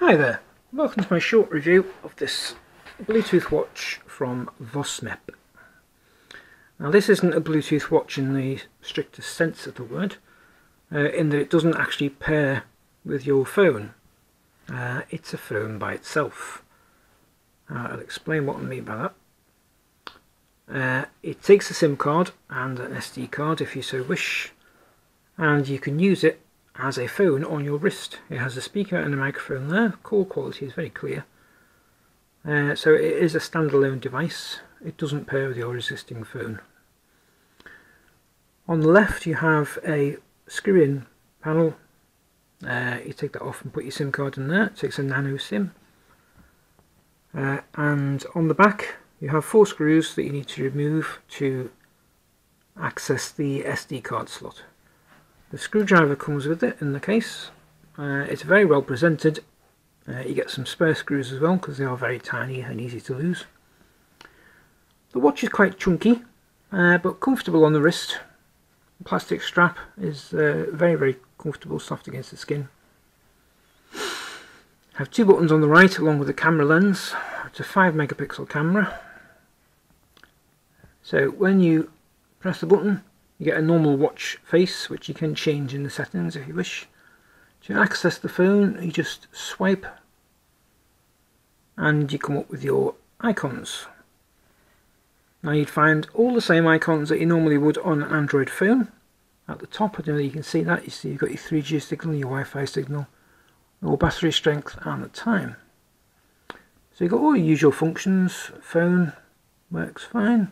Hi there, welcome to my short review of this Bluetooth watch from VOSMEP. Now this isn't a Bluetooth watch in the strictest sense of the word, in that it doesn't actually pair with your phone. It's a phone by itself. I'll explain what I mean by that. It takes a SIM card and an SD card if you so wish, and you can use it as a phone on your wrist. It has a speaker and a microphone there. Call quality is very clear. So it is a standalone device. It doesn't pair with your existing phone. On the left you have a screw-in panel. You take that off and put your SIM card in there. It takes a nano SIM. And on the back you have 4 screws that you need to remove to access the SD card slot. The screwdriver comes with it in the case. It's very well presented. You get some spare screws as well because they are very tiny and easy to lose. The watch is quite chunky but comfortable on the wrist. The plastic strap is very comfortable, soft against the skin. Have 2 buttons on the right along with the camera lens. It's a 5 megapixel camera. So when you press the button, you get a normal watch face, which you can change in the settings if you wish. To access the phone, you just swipe and you come up with your icons. Now you'd find all the same icons that you normally would on an Android phone. At the top, I don't know if you can see that, you see you've got your 3G signal, your Wi-Fi signal, your battery strength and the time. So you've got all your usual functions. Phone works fine.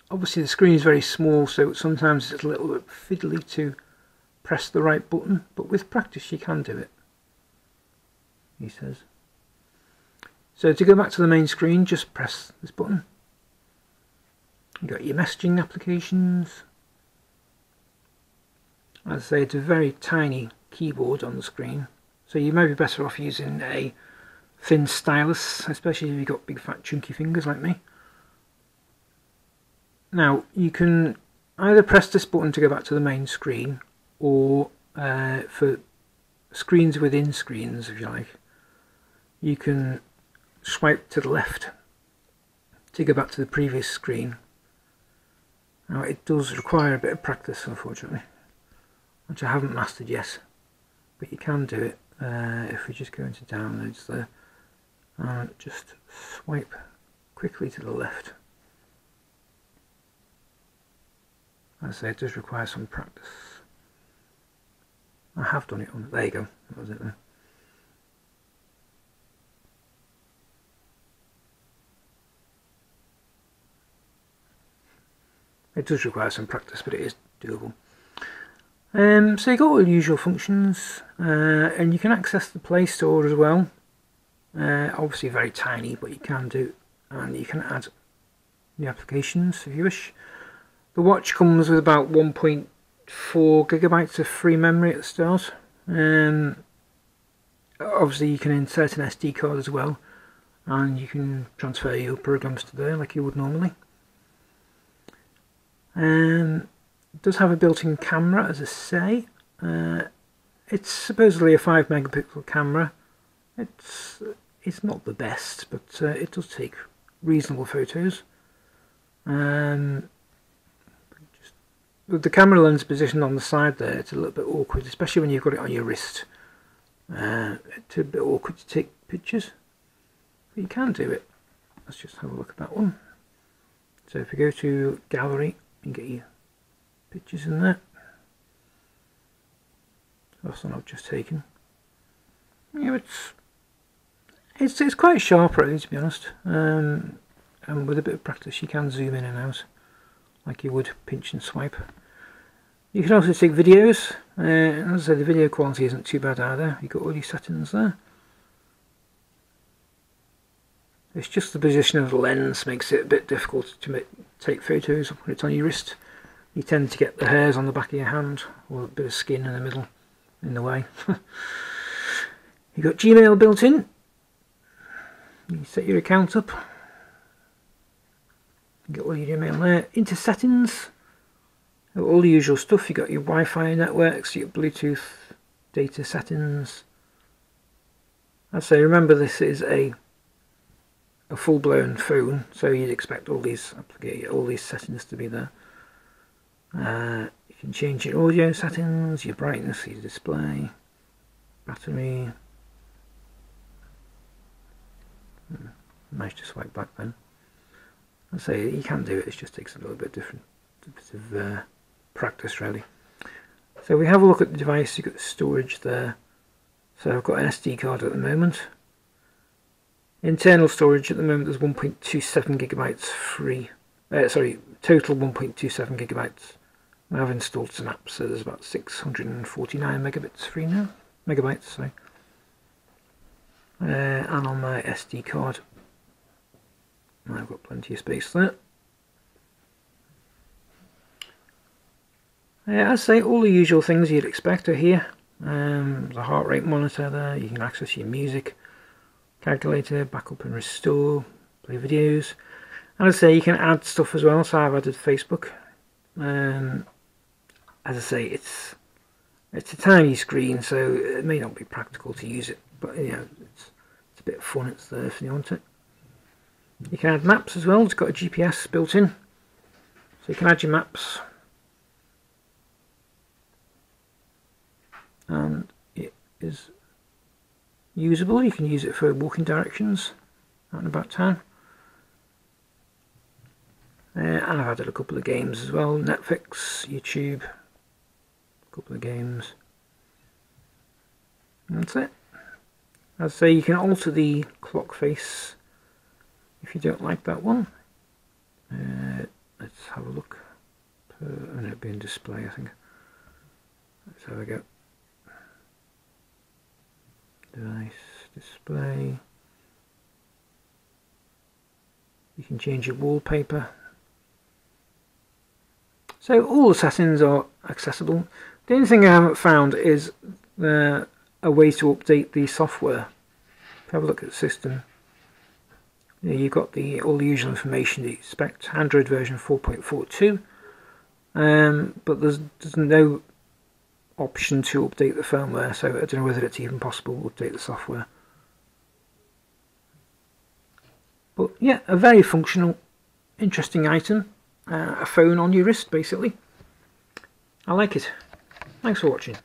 Obviously the screen is very small, so sometimes it's a little bit fiddly to press the right button, but with practice you can do it, he says. So to go back to the main screen, just press this button. You've got your messaging applications. As I say, it's a very tiny keyboard on the screen, so you may be better off using a thin stylus, especially if you've got big fat chunky fingers like me. Now you can either press this button to go back to the main screen, or for screens within screens, if you like, you can swipe to the left to go back to the previous screen. Now it does require a bit of practice, unfortunately, which I haven't mastered yet, but you can do it if we just go into downloads there and just swipe quickly to the left. As I say, it does require some practice. I have done it on, there you go, that was it then. It does require some practice, but it is doable. So you've got all the usual functions, and you can access the Play Store as well. Obviously very tiny, but you can do, and you can add the applications if you wish. The watch comes with about 1.4 gigabytes of free memory at the start. Obviously you can insert an SD card as well, and you can transfer your programs to there like you would normally. It does have a built-in camera, as I say. It's supposedly a 5 megapixel camera. It's not the best, but it does take reasonable photos. With the camera lens positioned on the side there, it's a little bit awkward, especially when you've got it on your wrist. It's a bit awkward to take pictures, but you can do it. Let's just have a look at that one. So if we go to gallery, you can get your pictures in there. That's one I've just taken. Yeah, it's quite sharp really, to be honest. And with a bit of practice you can zoom in and out like you would pinch and swipe. You can also take videos. As I say, the video quality isn't too bad either. You've got all your settings there. It's just the position of the lens makes it a bit difficult to take photos when it's on your wrist. You tend to get the hairs on the back of your hand, or a bit of skin in the middle, in the way. You've got Gmail built in. You set your account up. You get all your email there. Into settings, all the usual stuff. You got your Wi-Fi networks, your Bluetooth data settings. I'd say remember this is a full-blown phone, so you'd expect all these settings to be there. You can change your audio settings, your brightness, your display, battery. Managed to swipe back then. I'd say you can do it, it just takes a little bit different, a bit of practice really. So we have a look at the device. You've got the storage there. So I've got an SD card at the moment. Internal storage at the moment there's 1.27 gigabytes free. Total 1.27 gigabytes. I've installed some apps, so there's about 649 megabits free now. Megabytes, sorry. And on my SD card, I've got plenty of space there. I'd say all the usual things you'd expect are here. There's a heart rate monitor there. You can access your music, calculator, backup and restore, play videos. And I'd say you can add stuff as well. So I've added Facebook. As I say, it's a tiny screen, so it may not be practical to use it, but you know, it's a bit of fun. It's there if you want it. You can add maps as well. It's got a GPS built in, so you can add your maps. And it is usable. You can use it for walking directions out and about town. And I've added a couple of games as well. Netflix, YouTube, a couple of games. And that's it. As I say, you can alter the clock face if you don't like that one. Let's have a look. It'll be in display, I think. Let's have a go. Device, display. You can change your wallpaper. So all the settings are accessible. The only thing I haven't found is a way to update the software. If you have a look at the system, you've got all the usual information that you expect. Android version 4.42, but there's no option to update the firmware, so I don't know whether it's even possible to update the software. But yeah, a very functional, interesting item. A phone on your wrist, basically. I like it. Thanks for watching.